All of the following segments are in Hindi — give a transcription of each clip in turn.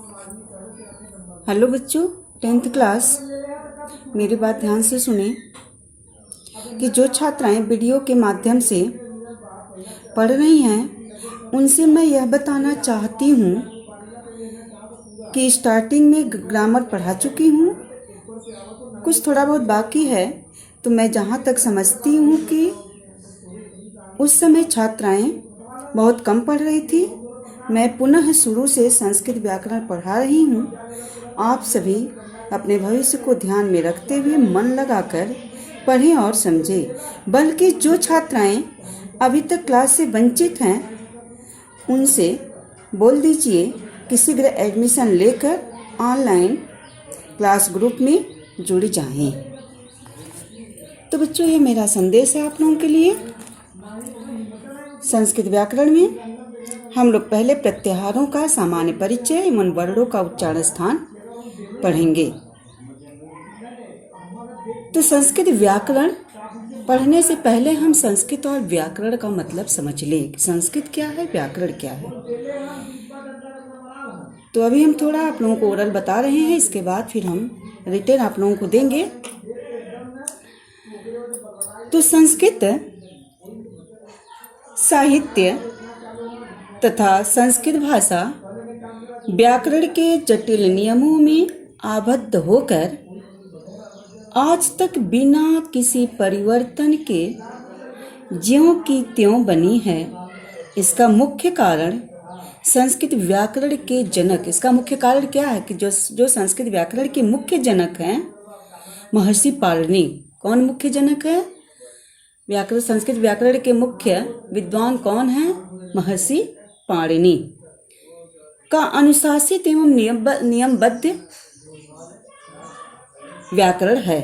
हेलो बच्चों, 10th क्लास, मेरी बात ध्यान से सुने कि जो छात्राएं वीडियो के माध्यम से पढ़ रही हैं उनसे मैं यह बताना चाहती हूँ कि स्टार्टिंग में ग्रामर पढ़ा चुकी हूँ, कुछ थोड़ा बहुत बाकी है। तो मैं जहाँ तक समझती हूँ कि उस समय छात्राएं बहुत कम पढ़ रही थी। मैं पुनः शुरू से संस्कृत व्याकरण पढ़ा रही हूँ। आप सभी अपने भविष्य को ध्यान में रखते हुए मन लगाकर पढ़ें और समझें। बल्कि जो छात्राएं अभी तक क्लास से वंचित हैं उनसे बोल दीजिए कि शीघ्र एडमिशन लेकर ऑनलाइन क्लास ग्रुप में जुड़ जाएं। तो बच्चों, ये मेरा संदेश है आप लोगों के लिए। संस्कृत व्याकरण में हम लोग पहले प्रत्याहारों का सामान्य परिचय एवं वर्णों का उच्चारण स्थान पढ़ेंगे। तो संस्कृत व्याकरण पढ़ने से पहले हम संस्कृत और व्याकरण का मतलब समझ लें। संस्कृत क्या है, व्याकरण क्या है। तो अभी हम थोड़ा आप लोगों को ओरल बता रहे हैं, इसके बाद फिर हम रिटन आप लोगों को देंगे। तो संस्कृत साहित्य तथा संस्कृत भाषा व्याकरण के जटिल नियमों में आबद्ध होकर आज तक बिना किसी परिवर्तन के ज्यों की त्यों बनी है। इसका मुख्य कारण संस्कृत व्याकरण के जनक, इसका मुख्य कारण क्या है कि जो संस्कृत व्याकरण के मुख्य जनक हैं महर्षि पाणिनि। कौन मुख्य जनक है? व्याकरण, संस्कृत व्याकरण के मुख्य विद्वान कौन हैं? महर्षि पाणिनि का अनुशासित एवं नियमबद्ध व्याकरण है।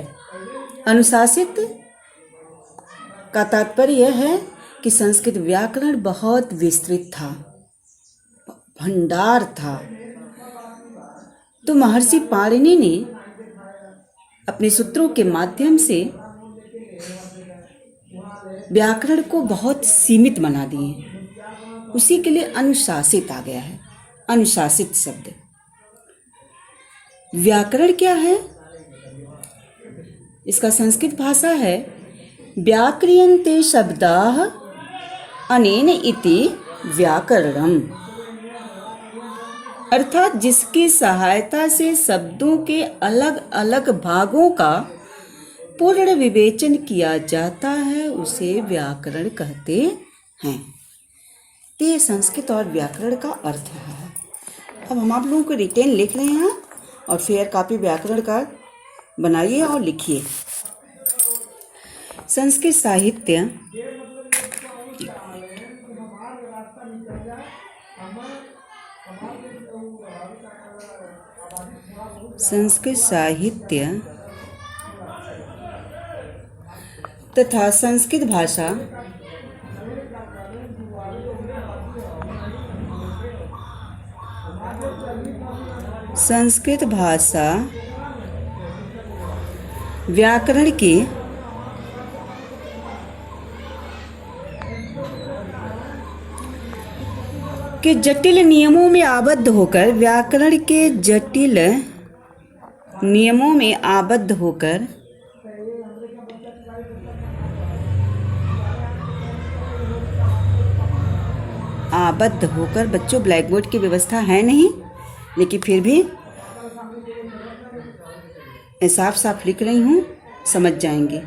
अनुशासित का तात्पर्य यह है कि संस्कृत व्याकरण बहुत विस्तृत था, भंडार था। तो महर्षि पाणिनि ने अपने सूत्रों के माध्यम से व्याकरण को बहुत सीमित बना दिए। उसी के लिए अनुशासित आ गया है, अनुशासित शब्द। व्याकरण क्या है? इसका संस्कृत भाषा है व्याक्रियन्ते शब्दाः अनेन इति व्याकरणम्, अर्थात जिसकी सहायता से शब्दों के अलग अलग भागों का पूर्ण विवेचन किया जाता है उसे व्याकरण कहते हैं। तो ये संस्कृत और व्याकरण का अर्थ है। अब हम आप लोगों को रिटेन लिख रहे हैं और फेयर कॉपी व्याकरण का बनाइए और लिखिए। संस्कृत साहित्य तथा संस्कृत भाषा व्याकरण के जटिल नियमों में आबद्ध होकर, व्याकरण के जटिल नियमों में आबद्ध होकर बच्चों ब्लैक बोर्ड की व्यवस्था है नहीं, लेकिन फिर भी मैं साफ साफ लिख रही हूँ, समझ जाएंगे।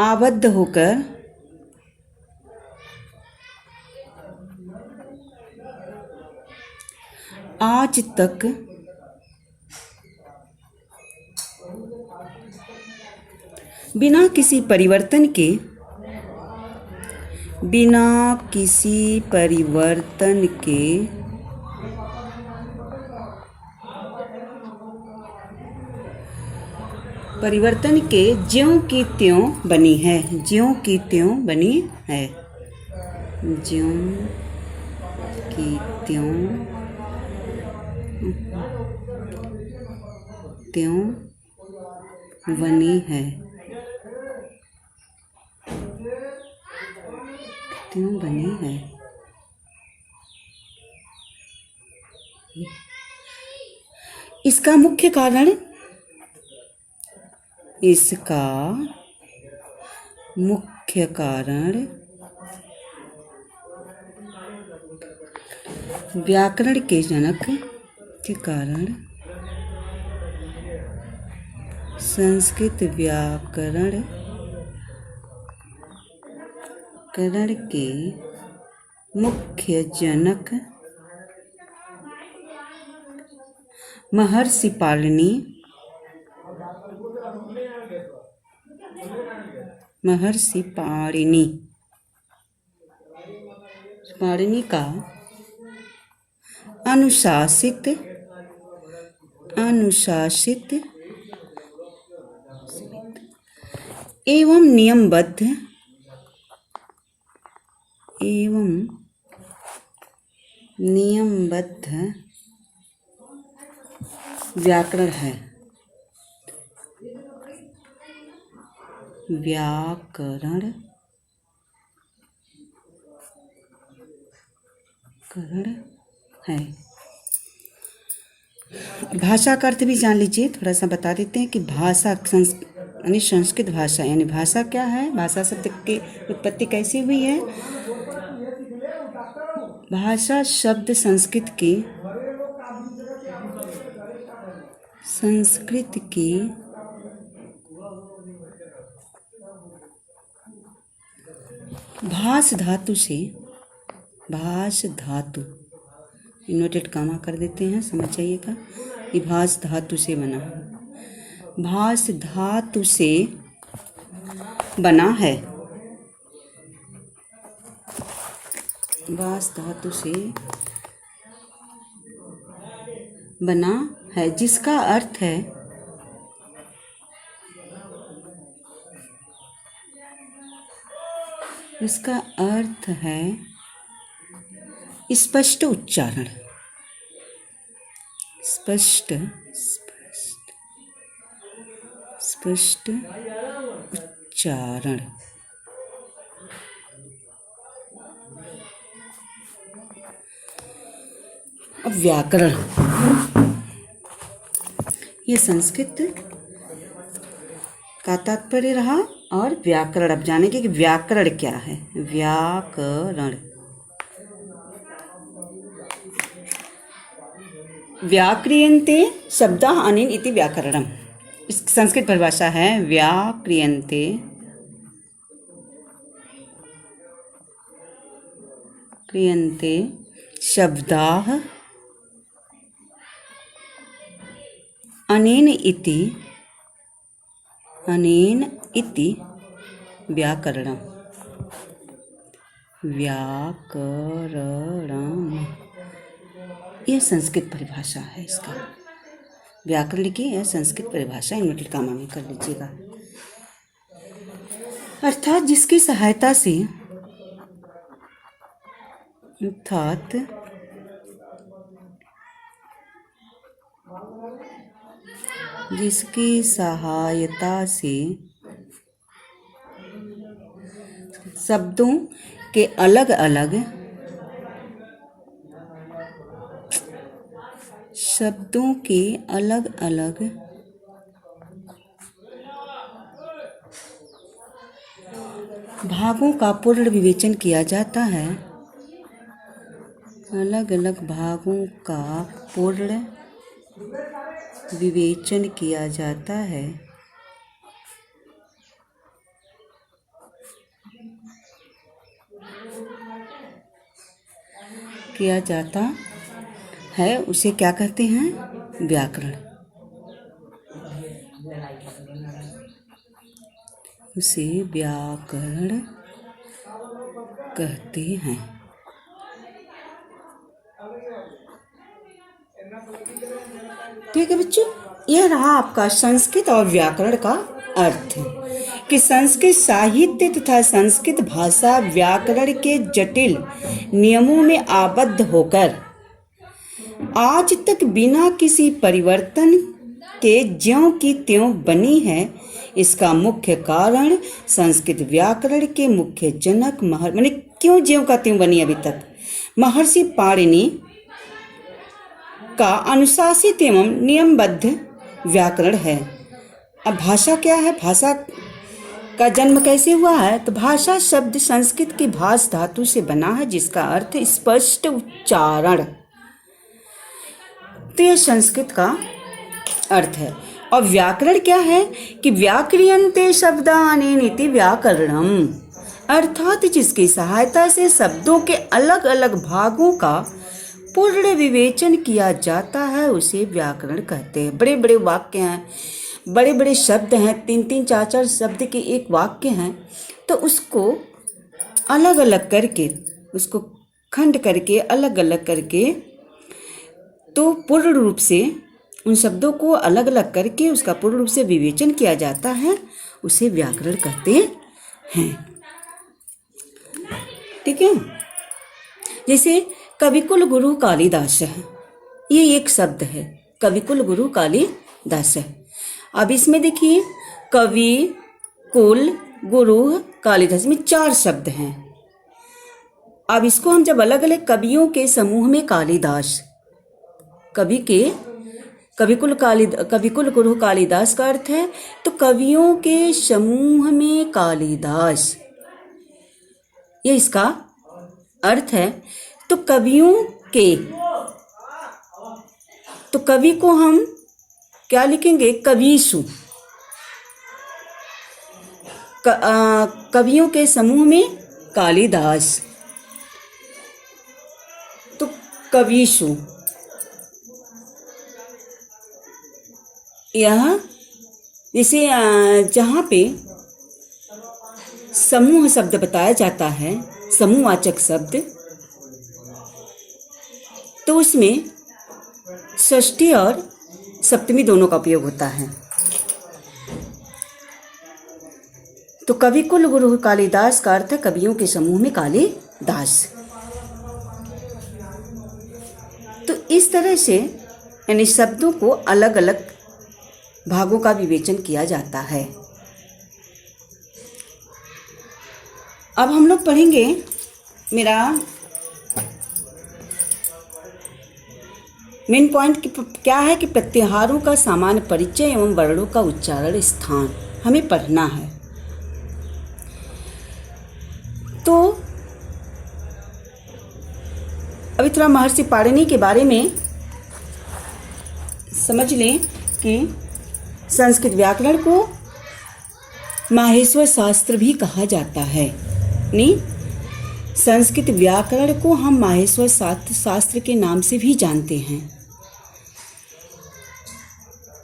आबद्ध होकर आज तक बिना किसी परिवर्तन के ज्यों की त्यों बनी है। ज्यों की त्यों बनी है। ज्यों की त्यों बनी है। त्यों बनी है। इसका मुख्य कारण, इसका मुख्य कारण व्याकरण के जनक के कारण संस्कृत व्याकरण करण के मुख्य जनक महर्षि पाणिनि का अनुशासित एवं नियमबद्ध व्याकरण है। भाषा का अर्थ भी जान लीजिए, थोड़ा सा बता देते हैं कि भाषा यानी संस्कृत भाषा, यानी भाषा क्या है, भाषा शब्द की उत्पत्ति कैसी हुई है। भाषा शब्द संस्कृत की भाष धातु इन्वर्टेड कामा कर देते हैं, समझ जाइएगा। ये भाष धातु से बना है, भाष धातु से बना है, भाष धातु से बना है, जिसका अर्थ है स्पष्ट उच्चारण, स्पष्ट उच्चारण। अब व्याकरण, ये संस्कृत का तात्पर्य रहा। और व्याकरण, अब जानेंगे कि व्याकरण क्या है। व्याकरण, व्याक्रियन्ते शब्दाः अनेन इति व्याकरणम्। इस संस्कृत परिभाषा है व्याक्रियन्ते शब्दाः अनेन इति व्याकरणम्। यह संस्कृत परिभाषा है इसका। व्याकरण की यह संस्कृत परिभाषा इन्वर्टेड कामा में कर लीजिएगा। अर्थात जिसकी सहायता से, शब्दों के अलग अलग भागों का पूर्ण विवेचन किया जाता है। अलग अलग भागों का पूर्ण विवेचन किया जाता है। उसे क्या कहते हैं? व्याकरण। उसे व्याकरण कहते हैं। ठीक है बच्चों, यह रहा आपका संस्कृत और व्याकरण का अर्थ कि संस्कृत साहित्य तथा संस्कृत भाषा व्याकरण के जटिल नियमों में आबद्ध होकर आज तक बिना किसी परिवर्तन के ज्यों की त्यों बनी है। इसका मुख्य कारण संस्कृत व्याकरण के मुख्य जनक माने क्यों ज्यों का त्यों बनी अभी तक, महर्षि पाणिनि का अनुशासित एवं नियमबद्ध व्याकरण है। अब भाषा क्या है? भाषा का जन्म कैसे हुआ है? तो भाषा शब्द संस्कृत की भाष धातु से बना है, जिसका अर्थ स्पष्ट उच्चारण। तो यह संस्कृत का अर्थ है। और व्याकरण क्या है कि व्याक्रियन्ते शब्दानि नीति व्याकरणम, अर्थात जिसकी सहायता से शब्दों के अलग अलग भागों का पूर्ण विवेचन किया जाता है, उसे व्याकरण कहते हैं। बड़े बड़े वाक्य हैं, बड़े बड़े शब्द हैं, 3-3 4-4 शब्द के एक वाक्य हैं, तो उसको अलग अलग करके, उसको खंड करके अलग अलग करके, तो पूर्ण रूप से उन शब्दों को अलग अलग करके उसका पूर्ण रूप से विवेचन किया जाता है, उसे व्याकरण कहते हैं। ठीक है। जैसे कविकुल गुरु कालिदास है, ये एक शब्द है, कविकुल गुरु कालिदास है। अब इसमें देखिए, कवि, कुल, गुरु, कालिदास में 4 शब्द हैं। अब इसको हम जब अलग अलग कवियों के समूह में कालिदास, कविकुल गुरु कालिदास का अर्थ है, तो कवियों के समूह में कालिदास, ये इसका अर्थ है। तो कवियों के, तो कवि को हम क्या लिखेंगे? कविषु। कवियों के समूह में कालिदास, तो कविषु। यह जैसे जहाँ पे समूह शब्द बताया जाता है, समूहवाचक शब्द, तो उसमें षष्ठी और सप्तमी दोनों का उपयोग होता है। तो कविकुल गुरु कालिदास का अर्थ है कवियों के समूह में कालिदास। तो इस तरह से यानी शब्दों को अलग अलग भागों का विवेचन किया जाता है। अब हम लोग पढ़ेंगे, मेरा मेन पॉइंट क्या है कि प्रत्याहारों का सामान्य परिचय एवं वर्णों का उच्चारण स्थान हमें पढ़ना है। तो अभी थोड़ा महर्षि पाणिनि के बारे में समझ लें कि संस्कृत व्याकरण को माहेश्वर शास्त्र भी कहा जाता है। संस्कृत व्याकरण को हम माहेश्वर शास्त्र के नाम से भी जानते हैं।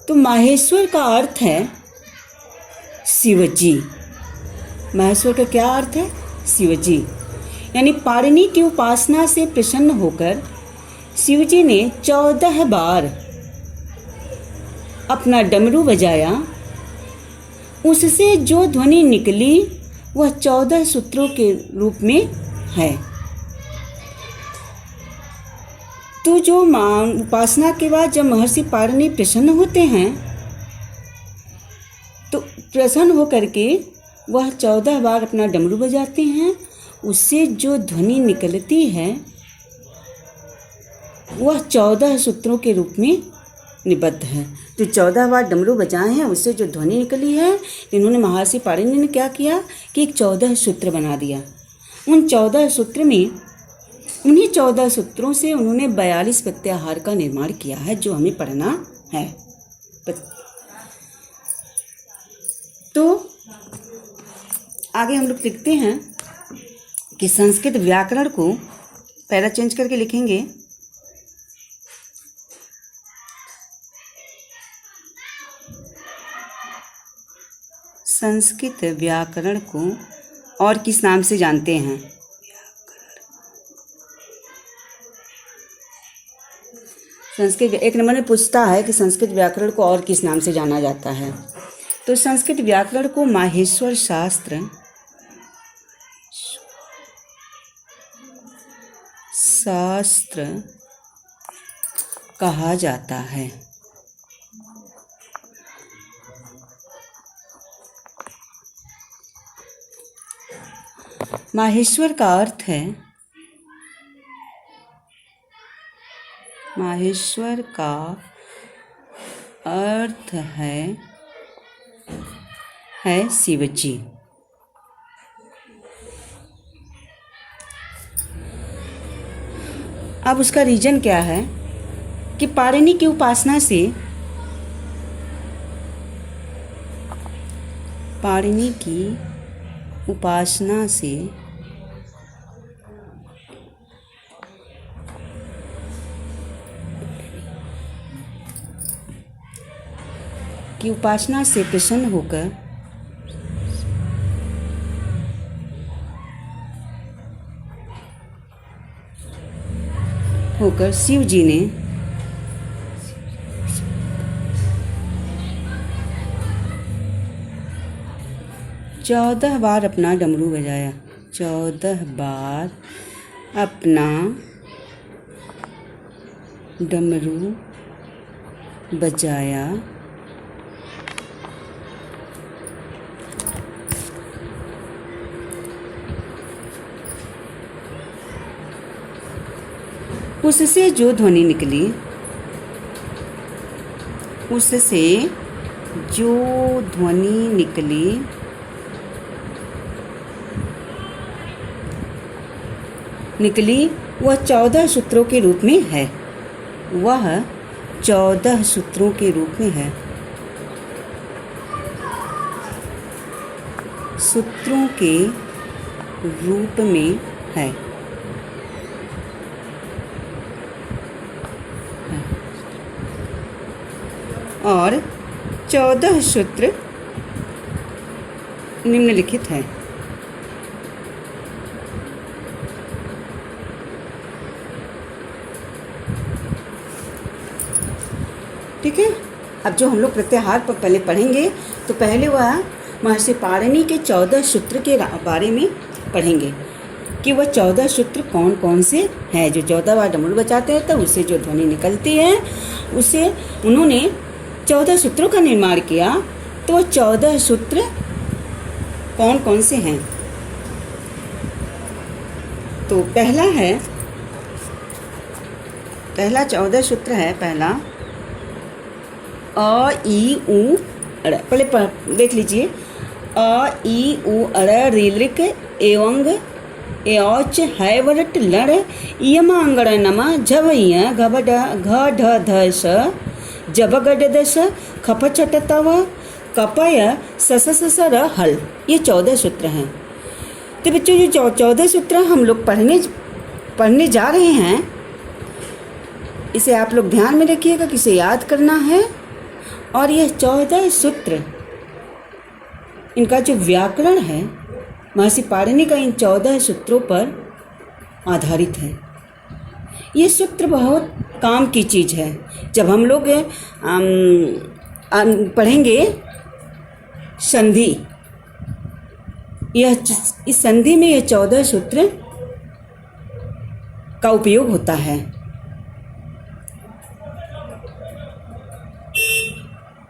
तो माहेश्वर का अर्थ है शिवजी। माहेश्वर का क्या अर्थ है? शिवजी। यानी पाणिनि की उपासना से प्रसन्न होकर शिवजी ने 14 बार अपना डमरू बजाया, उससे जो ध्वनि निकली वह 14 सूत्रों के रूप में है। तो जो उपासना के बाद जब महर्षि पाणिनि प्रसन्न होते हैं, तो प्रसन्न होकर के वह 14 बार अपना डमरू बजाते हैं, उससे जो ध्वनि निकलती है वह 14 सूत्रों के रूप में निबद्ध है। तो 14 बार डमरू बजाए हैं, उससे जो ध्वनि निकली है, इन्होंने महर्षि पाणिनि ने क्या किया कि एक 14 सूत्र बना दिया। उन 14 सूत्र में, उन्हीं 14 सूत्रों से उन्होंने 42 प्रत्याहार का निर्माण किया है, जो हमें पढ़ना है। तो आगे हम लोग लिखते हैं कि संस्कृत व्याकरण को, पहला चेंज करके लिखेंगे, संस्कृत व्याकरण को और किस नाम से जानते हैं? संस्कृत एक नंबर में पूछता है कि संस्कृत व्याकरण को और किस नाम से जाना जाता है। तो संस्कृत व्याकरण को माहेश्वर शास्त्र कहा जाता है। माहेश्वर का अर्थ है माहेश्वर का अर्थ है शिव जी। अब उसका रीजन क्या है कि पाणिनि की उपासना से प्रसन्न होकर शिव जी ने 14 बार अपना डमरू बजाया। 14 बार अपना डमरू बजाया। उससे जो ध्वनि निकली, वह 14 सूत्रों के रूप में है। सूत्रों के रूप में है। और 14 सूत्र निम्नलिखित हैं। ठीक है। अब जो हम लोग प्रत्याहार पर पहले पढ़ेंगे, तो पहले वह महर्षि पाणिनि के 14 सूत्र के बारे में पढ़ेंगे कि वह 14 सूत्र कौन कौन से हैं। जो 14 बार डमरू बजाते हैं तो उससे जो ध्वनि निकलती है, उसे उन्होंने 14 सूत्रों का निर्माण किया। तो 14 सूत्र कौन कौन से हैं? तो पहला 14 सूत्र है। पहला अ ई उ अड़। पहले देख लीजिए। अ ई उ अड़ रीलिक एवंग एच हैवरट लड़ यमांगड़ नमा झवैया घबड घ ढ ध स जबगड दश खप छट तव कपय सस सस र हल। ये 14 सूत्र हैं। तो बच्चों, ये 14 सूत्र हम लोग पढ़ने जा रहे हैं। इसे आप लोग ध्यान में रखिएगा कि इसे याद करना है। और यह 14 सूत्र, इनका जो व्याकरण है, महर्षि पाणिनि का इन 14 सूत्रों पर आधारित है। ये सूत्र बहुत काम की चीज़ है। जब हम लोग पढ़ेंगे संधि, इस संधि में ये 14 सूत्र का उपयोग होता है।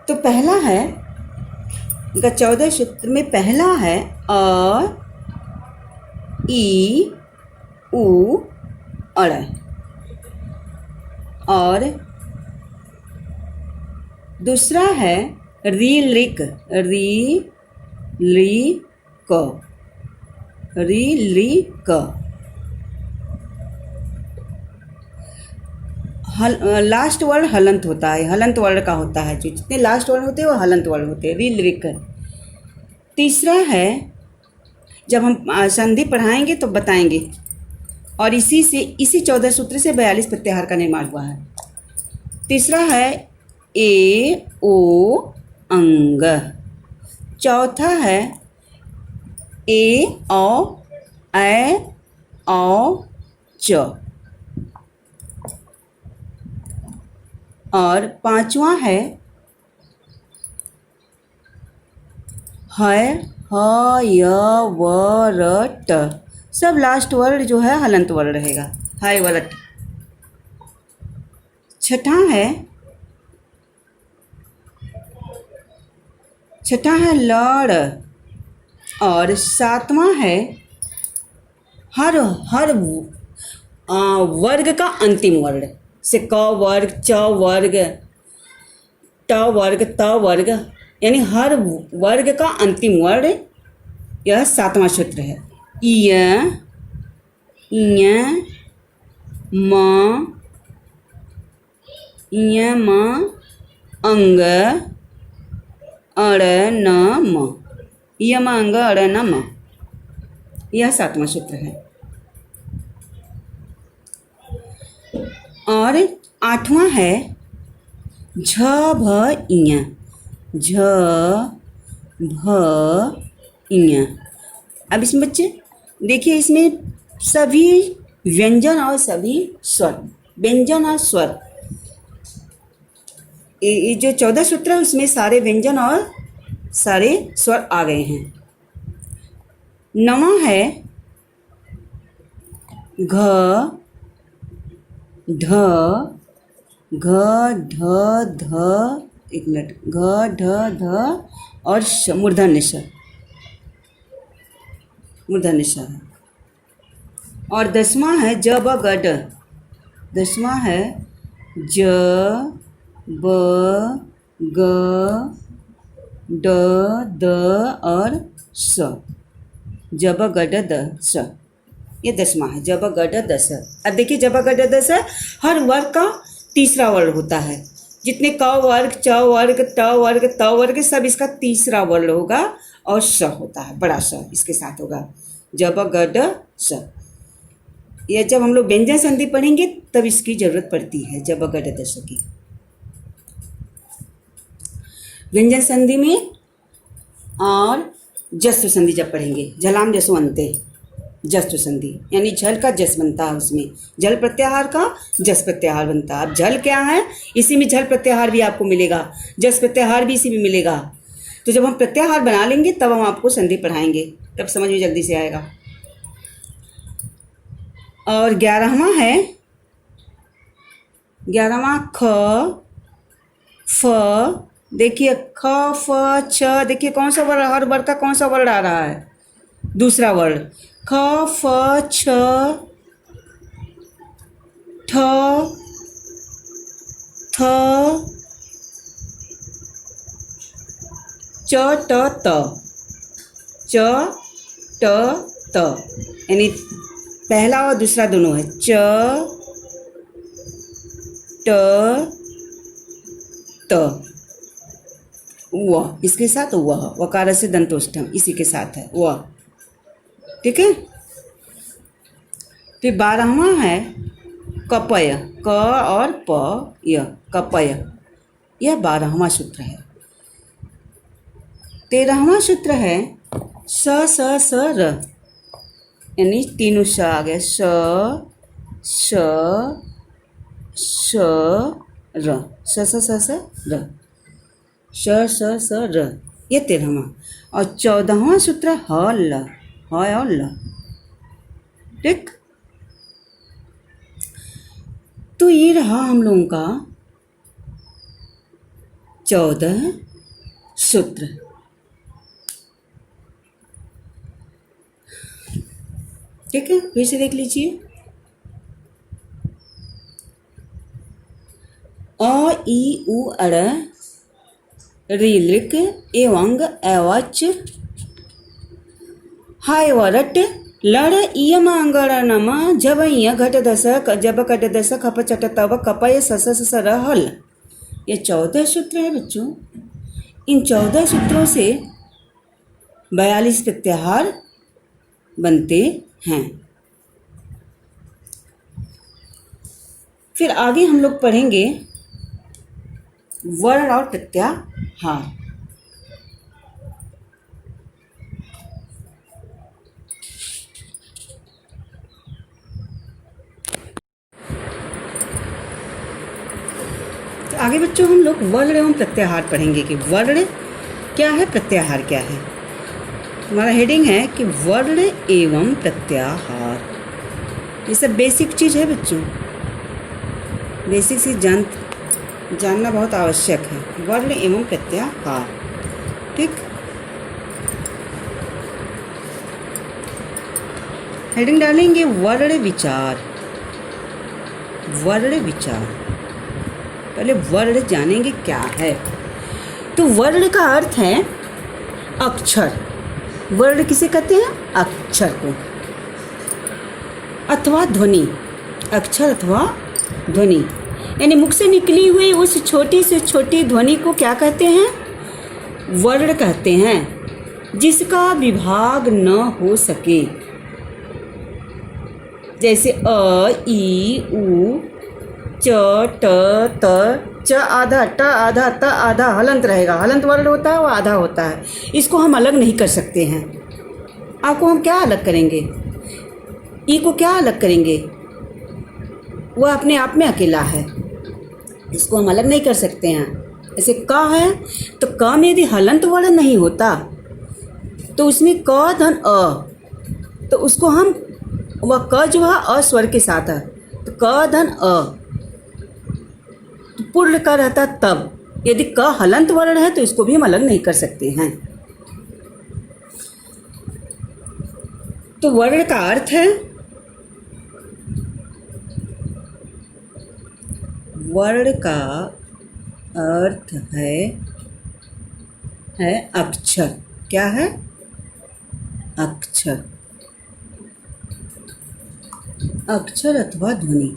तो पहला है इनका 14 सूत्र में पहला है अ ई उ अड़। और दूसरा है री लिक लास्ट वर्ड हलंत होता है। हलंत वर्ड का होता है। जो जितने लास्ट वर्ड होते हैं वो हलंत वर्ड होते हैं। री लिक। तीसरा है, जब हम संधि पढ़ाएंगे तो बताएंगे। और इसी 14 सूत्र से 42 प्रत्याहार का निर्माण हुआ है। तीसरा है ए ओ अंग। चौथा है ए औ ए औ च। और पांचवा है ह य व र ट। सब लास्ट वर्ड जो है हलंत वर्ड रहेगा। हाय वरट। छठा है लड़। और सातवां है हर वर्ग का अंतिम वर्ड। से क वर्ग, च वर्ग, ट वर्ग, त वर्ग, यानी हर वर्ग का अंतिम वर्ण यह सातवां सूत्र है। इय, इय, म, इय, म, अंग, अड़, न, म, इय, म, अंग, अड़, न, म, यह सातवां सूत्र है। और आठवां है झ, भ, इय, झ, भ, इय। अब इसमें बच्चे देखिए, इसमें सभी व्यंजन और सभी स्वर, व्यंजन और स्वर, ये जो 14 सूत्र है उसमें सारे व्यंजन और सारे स्वर आ गए हैं। नवा है घ, ढ, घ, ढ, ध, एक मिनट, घ, ढ, ध और श, मूर्धन्य श, मूर्धन्य श है। और 10वां है ज, ब, ग, ड। 10वां है ज, ब, ग, ड, द और स, ज, ब, ग, ड, द, स, ये 10वां है ज, ब, ग, ड, द, स। अब देखिए ज, ब, ग, ड, द, स हर वर्ग का तीसरा वर्ण होता है। जितने क वर्ग, च वर्ग, त वर्ग, त वर्ग, सब इसका तीसरा वर्ण होगा और स होता है, बड़ा स इसके साथ होगा, ज, ब, ग, ड, स। यह जब हम लोग व्यंजन संधि पढ़ेंगे तब इसकी जरूरत पड़ती है, ज, ब, ग, ड, द, स की। व्यंजन संधि में और जस्व संधि जब पढ़ेंगे, झलाम जसो अंते, जस्व संधि यानी झल का जस बनता है, उसमें झल प्रत्याहार का जस प्रत्याहार बनता है। अब झल क्या है, इसी में झल प्रत्याहार भी आपको मिलेगा, जस प्रत्याहार भी इसी में मिलेगा। तो जब हम प्रत्याहार बना लेंगे तब हम आपको संधि पढ़ाएंगे, तब समझ में जल्दी से आएगा। और 11वां है, 11वां ख, फ, देखिए ख, फ, छ, देखिए कौन सा वर्ण, हर वर्ग का कौन सा वर्ण आ रहा है, दूसरा वर्ण। ख, फ, छ, ठ, थ, च, ट, त, च, ट, त, यानी पहला और दूसरा दोनों है, च, ट, त, व, इसके साथ वह, वकार से दंतोष्ठम इसी के साथ है वह, ठीक है। फिर 12वां है कपय, क और प, य, कपय, यह 12वां सूत्र है। 13वां सूत्र है स, स, स, र, यानी तीनों स आ गए, स, श, श, र, स, स, स, स, र, श, स, स, र, ये 13वां। और 14वां सूत्र ह, ल, ह और ल, ठीक। तो ये रहा हम लोगों का 14 सूत्र। ठीक है, फिर से देख लीजिए। अ, ई, उ, अड़, ऋ, लृक, एवंग, एवच, हाय वरट, लड़, इयम, अंगड़, नम, जब, इय, घट, दस, जब, कट, दस, खप, चट, तब, कपय, सस, सस, र, हल, ये 14 सूत्र है बच्चों। इन 14 सूत्रों से 42 प्रत्याहार बनते हैं। फिर आगे हम लोग पढ़ेंगे वर्ण और प्रत्याहार। तो आगे बच्चों हम लोग वर्ण एवं प्रत्याहार पढ़ेंगे कि वर्ण क्या है, प्रत्याहार क्या है। हमारा हेडिंग है कि वर्ण एवं प्रत्याहार, ये सब बेसिक चीज़ है बच्चों, बेसिक से जानना बहुत आवश्यक है, वर्ण एवं प्रत्याहार, ठीक। हेडिंग डालेंगे वर्ण विचार, वर्ण विचार। पहले वर्ण जानेंगे क्या है। तो वर्ण का अर्थ है अक्षर। वर्ण किसे कहते हैं? अक्षर को, अथवा ध्वनि। अक्षर अथवा ध्वनि, यानी मुख से निकली हुई उस छोटी से छोटी ध्वनि को क्या कहते हैं? वर्ण कहते हैं, जिसका विभाग न हो सके। जैसे अ, ई, उ, च, ट, त। च आधा, ट आधा, त आधा हलंत रहेगा। हलंत वर्ण होता है, वो आधा होता है। इसको हम अलग नहीं कर सकते हैं। आपको हम क्या अलग करेंगे? ई को क्या अलग करेंगे? वह अपने आप में अकेला है, इसको हम अलग नहीं कर सकते हैं। जैसे क है, तो क में यदि हलंत वर्ण नहीं होता तो उसमें क धन अ, तो उसको हम, वह क जो है अ स्वर के साथ है, तो क धन अ, तो पूर्ण का रहता तब। यदि क हलंत वर्ण है तो इसको भी हम अलग नहीं कर सकते हैं। तो वर्ण का अर्थ है, वर्ण का अर्थ है अक्षर। क्या है? अक्षर, अक्षर अथवा ध्वनि।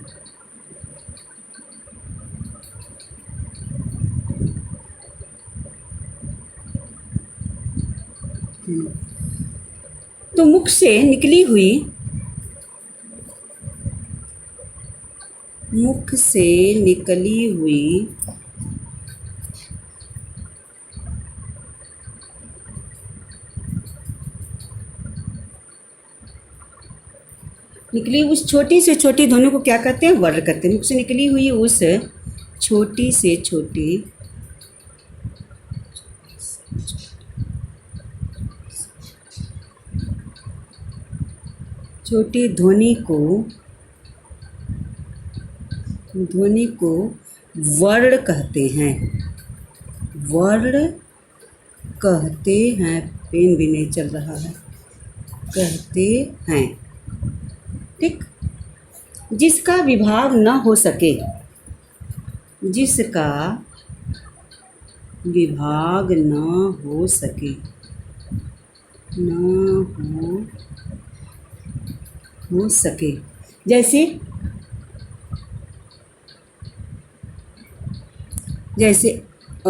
तो मुख से निकली हुई, मुख से निकली हुई उस छोटी से छोटी ध्वनि को क्या कहते हैं? वर्ण कहते हैं। मुख से निकली हुई उस छोटी से छोटी ध्वनि को वर्ण कहते हैं। वर्ण कहते हैं। पेन भी नहीं चल रहा है। कहते हैं, ठीक। जिसका विभाग न हो सके, जिसका विभाग न हो सके, न हो सके। जैसे अ,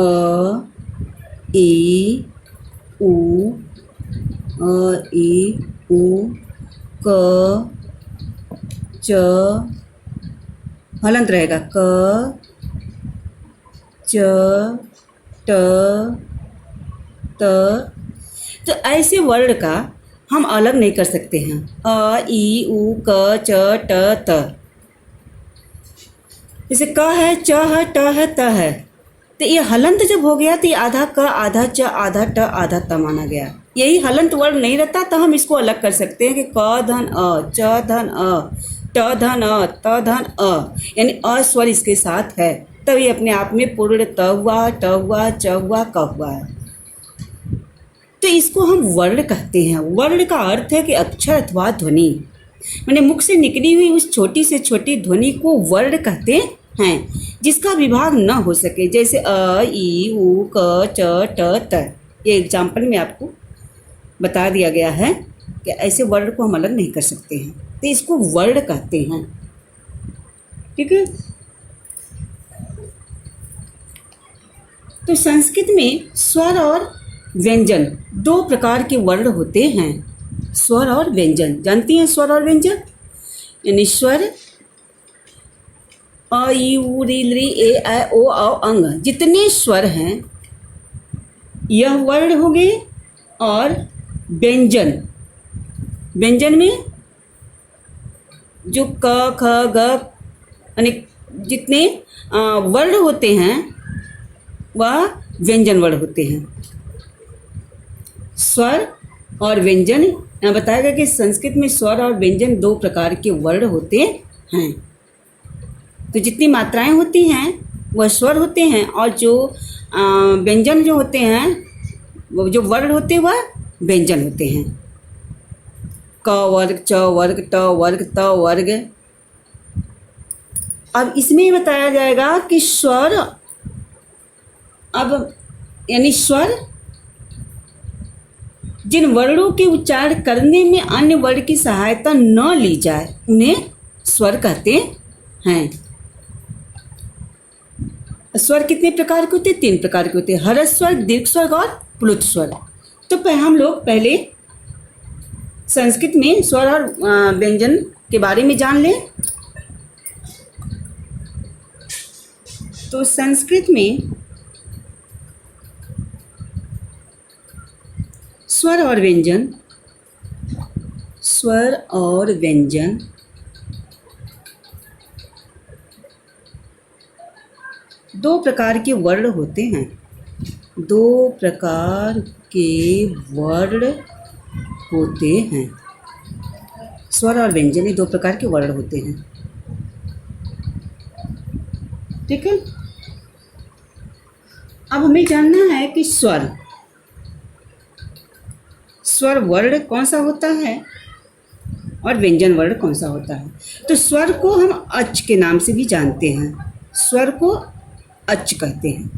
ई, उ, अ, ई, उ, क, च, हलंत रहेगा, क, च, ट, त। तो ऐसे वर्ण का हम अलग नहीं कर सकते हैं। अ, ई, उ, क, च, ट, त। जैसे क है, च है, ट है, त है, तो ये हलंत जब हो गया तो ये आधा क, आधा च, आधा ट, आधा त माना गया। यही हलंत वर्ण नहीं रहता तो हम इसको अलग कर सकते हैं कि क धन अ, च धन अ, ट धन अ, त धन अ, यानी अ स्वर इसके साथ है, तब ये अपने आप में पूर्ण त हुआ, ट हुआ, च हुआ, क हुआ है। तो इसको हम वर्ण कहते हैं। वर्ण का अर्थ है कि अक्षर अथवा ध्वनि, मैंने मुख से निकली हुई उस छोटी से छोटी ध्वनि को वर्ण कहते हैं, जिसका विभाग न हो सके। जैसे अ, ई, उ, क, च, ट, त। ये एग्जाम्पल में आपको बता दिया गया है कि ऐसे वर्ण को हम अलग नहीं कर सकते हैं, तो इसको वर्ण कहते हैं, ठीक है। तो संस्कृत में स्वर और व्यंजन दो प्रकार के वर्ण होते हैं। स्वर और व्यंजन, जानती हैं स्वर और व्यंजन? यानी स्वर अ, ई, उ, री, ली, ए, ऐ, ओ, औ, अंग, जितने स्वर हैं यह वर्ण हो गए। और व्यंजन, व्यंजन में जो क, ख, ग, यानी जितने वर्ण होते हैं वह व्यंजन वर्ण होते हैं। स्वर और व्यंजन, यहाँ बताया गया कि संस्कृत में स्वर और व्यंजन दो प्रकार के वर्ण होते हैं। तो जितनी मात्राएं होती हैं वह स्वर होते हैं, और जो व्यंजन जो होते हैं, वो जो वर्ण होते हैं वह व्यंजन होते हैं। क वर्ग, च वर्ग, ट वर्ग, त वर्ग। अब इसमें बताया जाएगा कि स्वर, अब यानी स्वर जिन वर्णों के उच्चारण करने में अन्य वर्ण की सहायता न ली जाए उन्हें स्वर कहते हैं। स्वर कितने प्रकार के होते हैं? 3 प्रकार के होते हैं, हर्ष स्वर, दीर्घ स्वर और प्लुत स्वर। तो हम लोग पहले संस्कृत में स्वर और व्यंजन के बारे में जान लें। तो संस्कृत में स्वर और व्यंजन, स्वर और व्यंजन दो प्रकार के वर्ण होते हैं। 2 प्रकार के वर्ण होते हैं। स्वर और व्यंजन ये 2 प्रकार के वर्ण होते हैं। ठीक है। अब हमें जानना है कि स्वर वर्ण कौन सा होता है और व्यंजन वर्ण कौन सा होता है। तो स्वर को हम अच के नाम से भी जानते हैं। स्वर को अच कहते हैं।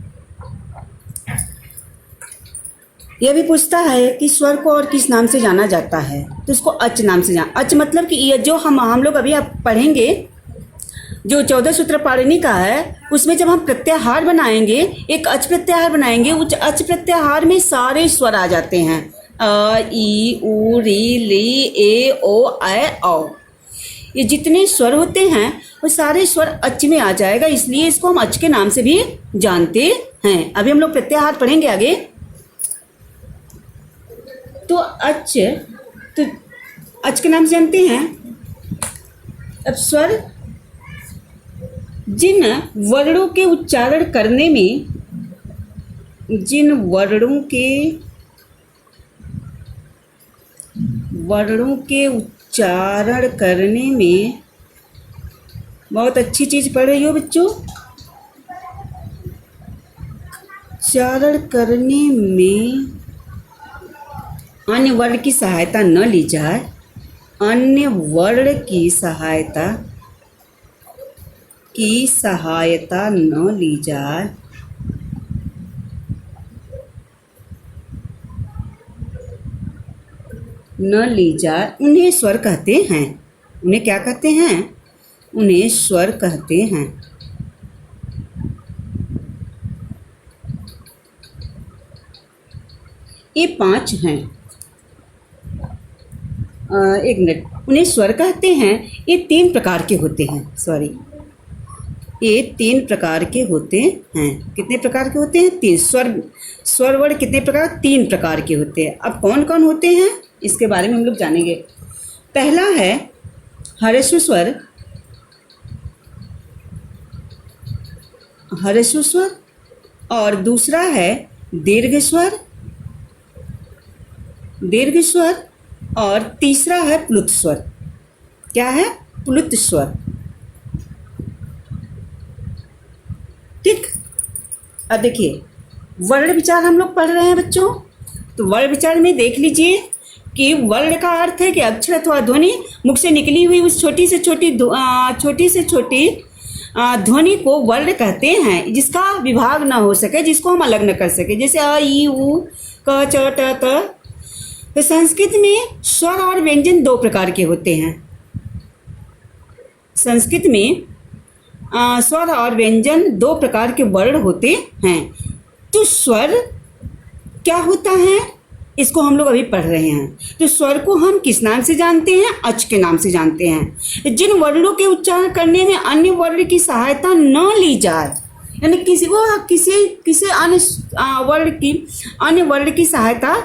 यह भी पूछता है कि स्वर को और किस नाम से जाना जाता है, तो इसको अच नाम से अच मतलब कि ये जो हम लोग अभी आप पढ़ेंगे, जो 14 सूत्र पाणिनि का है, उसमें जब हम प्रत्याहार बनाएंगे, एक अच प्रत्याहार बनाएंगे, उस अच प्रत्याहार में सारे स्वर आ जाते हैं। अ, ई, उ, री, ली, ए, ओ, ऐ, औ। ये जितने स्वर होते हैं वो सारे स्वर अच में आ जाएगा, इसलिए इसको हम अच के नाम से भी जानते हैं। अभी हम लोग प्रत्याहार पढ़ेंगे आगे। तो अच के नाम से जानते हैं। अब स्वर जिन वर्णों के उच्चारण करने में, जिन वर्णों के उच्चारण करने में, बहुत अच्छी चीज पढ़ रही हो बच्चों, उच्चारण करने में अन्य वर्ण की सहायता न ली जाए, अन्य वर्ण की सहायता न ली जाए, उन्हें स्वर कहते हैं। उन्हें क्या कहते हैं? उन्हें स्वर कहते हैं। ये 5 हैं। एक मिनट, उन्हें स्वर कहते हैं। ये 3 प्रकार के होते हैं। सॉरी, ये 3 प्रकार के होते हैं। कितने प्रकार के होते हैं? 3। स्वर वर्ण कितने प्रकार? 3 प्रकार के होते हैं। अब कौन कौन होते हैं इसके बारे में हम लोग जानेंगे। पहला है ह्रस्व स्वर, और दूसरा है दीर्घ स्वर, और तीसरा है प्लुत स्वर। क्या है? प्लुत स्वर। ठीक। अब देखिए, वर्ण विचार हम लोग पढ़ रहे हैं बच्चों। तो वर्ण विचार में देख लीजिए कि वर्ण का अर्थ है कि अक्षर अथवा ध्वनि मुख से निकली हुई उस छोटी से छोटी ध्वनि को वर्ण कहते हैं, जिसका विभाग ना हो सके, जिसको हम अलग न कर सके, जैसे अ, ई, उ, क, च, ट, त। तो संस्कृत में स्वर और व्यंजन 2 प्रकार के होते हैं। संस्कृत में स्वर और व्यंजन 2 प्रकार के वर्ण होते हैं। तो स्वर क्या होता है, इसको हम लोग अभी पढ़ रहे हैं। तो स्वर को हम किस नाम से जानते हैं? अच के नाम से जानते हैं। जिन वर्णों के उच्चारण करने में अन्य वर्ण की सहायता न ली जाए, यानी किसी अन्य वर्ण की सहायता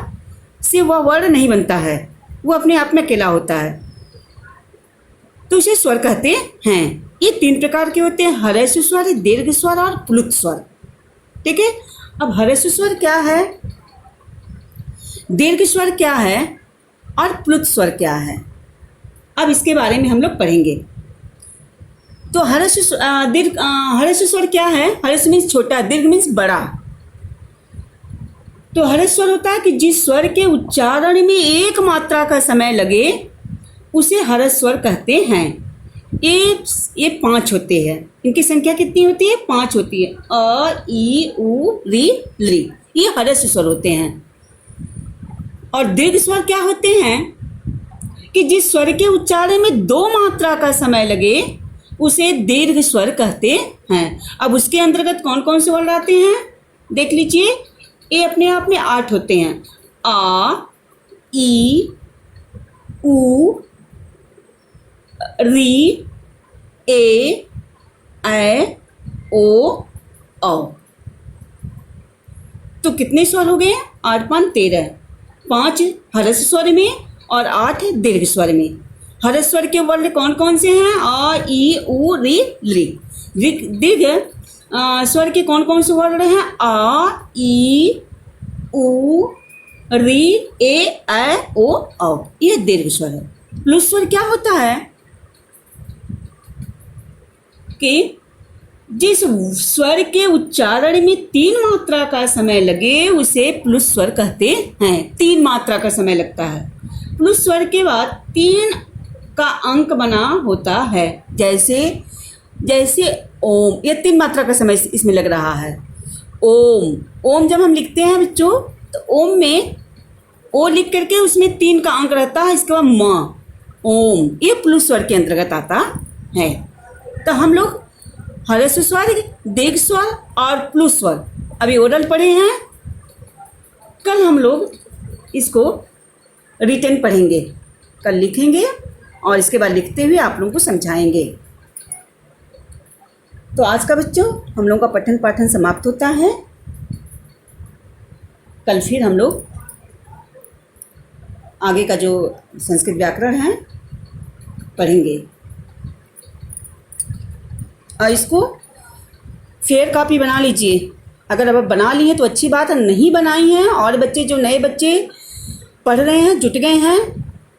से वह वर्ण नहीं बनता है, वो अपने आप में अकेला होता है, तो उसे स्वर कहते हैं। ये 3 प्रकार के होते हैं, ह्रस्व स्वर, दीर्घ स्वर और प्लुत स्वर। ठीक है। अब ह्रस्व स्वर क्या है, दीर्घ स्वर क्या है और प्लुत स्वर क्या है, अब इसके बारे में हम लोग पढ़ेंगे। तो ह्रस्व स्वर क्या है? ह्रस्व मीन्स छोटा, दीर्घ मीन्स बड़ा। तो ह्रस्व स्वर होता है कि जिस स्वर के उच्चारण में एक मात्रा का समय लगे उसे ह्रस्व स्वर कहते हैं। ये 5 होते हैं। इनकी संख्या कितनी होती है? 5 होती है। अ, ई, उ, री, ली, ये ह्रस्व स्वर होते हैं। और दीर्घ स्वर क्या होते हैं कि जिस स्वर के उच्चारण में 2 मात्रा का समय लगे उसे दीर्घ स्वर कहते हैं। अब उसके अंतर्गत कौन कौन से वर्ड आते हैं देख लीजिए। ये अपने आप में 8 होते हैं। आ, ई, उ, री, ए, ऐ, ओ, औ। तो कितने स्वर हो गए? 8 पाँच 13। 5 ह्रस्व स्वर में और 8 दीर्घ स्वर में। ह्रस्व स्वर के वर्ण कौन कौन से हैं? आ, ई, उ, री, ली। दीर्घ स्वर के कौन कौन से वर्ण हैं? आ, ई, उ, री, ए, ऐ, ओ, औ। ये दीर्घ स्वर है। प्लुस स्वर क्या होता है कि जिस स्वर के उच्चारण में 3 मात्रा का समय लगे उसे प्लुस स्वर कहते हैं। 3 मात्रा का समय लगता है। प्लुस स्वर के बाद 3 का अंक बना होता है। जैसे जैसे ओम, ये 3 मात्रा का समय इसमें लग रहा है। ओम, ओम जब हम लिखते हैं बच्चों तो ओम में ओ लिख करके उसमें 3 का अंक रहता है। इसके बाद म, ओम, ये प्लुस स्वर के अंतर्गत आता है। तो हम लोग ह्रस्व स्वर, दीर्घ स्वर और प्लुस स्वर अभी ओरल पढ़े हैं। कल हम लोग इसको रिटन पढ़ेंगे, कल लिखेंगे और इसके बाद लिखते हुए आप लोगों को समझाएंगे। तो आज का बच्चों हम लोगों का पठन पाठन समाप्त होता है। कल फिर हम लोग आगे का जो संस्कृत व्याकरण है पढ़ेंगे। और इसको फेयर कॉपी बना लीजिए। अगर अब बना ली है तो अच्छी बात है, नहीं बनाई है और बच्चे जो नए बच्चे पढ़ रहे हैं, जुट गए हैं,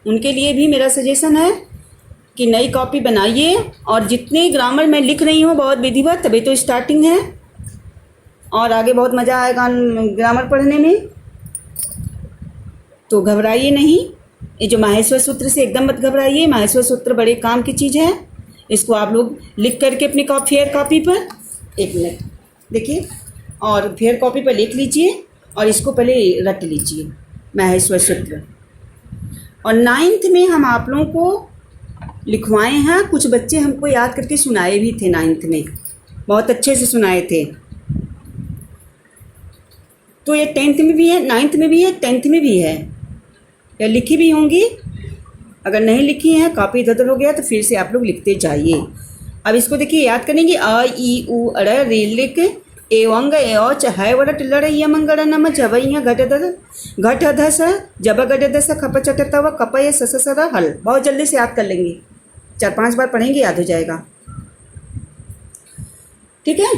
उनके लिए भी मेरा सजेशन है कि नई कॉपी बनाइए। और जितने ग्रामर मैं लिख रही हूँ बहुत विधिवत, तभी तो स्टार्टिंग है और आगे बहुत मज़ा आएगा ग्रामर पढ़ने में। तो घबराइए नहीं। ये जो माहेश्वर सूत्र से एकदम मत घबराइए। माहेश्वर सूत्र बड़े काम की चीज़ है। इसको आप लोग लिख करके अपनी फेयर कॉपी पर, 1 मिनट देखिए, और फेयर कॉपी पर लिख लीजिए और इसको पहले रट लीजिए माहेश्वर सूत्र। और 9th में हम आप लोगों को लिखवाए हैं। कुछ बच्चे हमको याद करके सुनाए भी थे 9th में, बहुत अच्छे से सुनाए थे। तो ये 10th में भी है, 9th में भी है, 10th में भी है, या लिखी भी होंगी। अगर नहीं लिखी हैं, कॉपी इधर उधर हो गया तो फिर से आप लोग लिखते जाइए। अब इसको देखिए, याद करेंगे। अ, ई, उ, अड़, रे, लिख, एवंग, एओ, चहाय, वरट, लड़, यमंगड़, नम, जवैया, घट, घट, धस, जब, गट, दस, खप, चट, तव, कपय, सस, सर, हल। बहुत जल्दी से याद कर लेंगे। 4-5 बार पढ़ेंगे, याद हो जाएगा। ठीक है,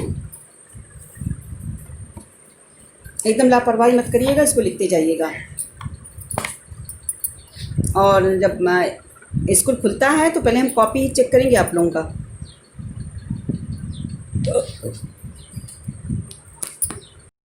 एकदम लापरवाही मत करिएगा, इसको लिखते जाइएगा। और जब स्कूल खुलता है तो पहले हम कॉपी चेक करेंगे आप लोगों का।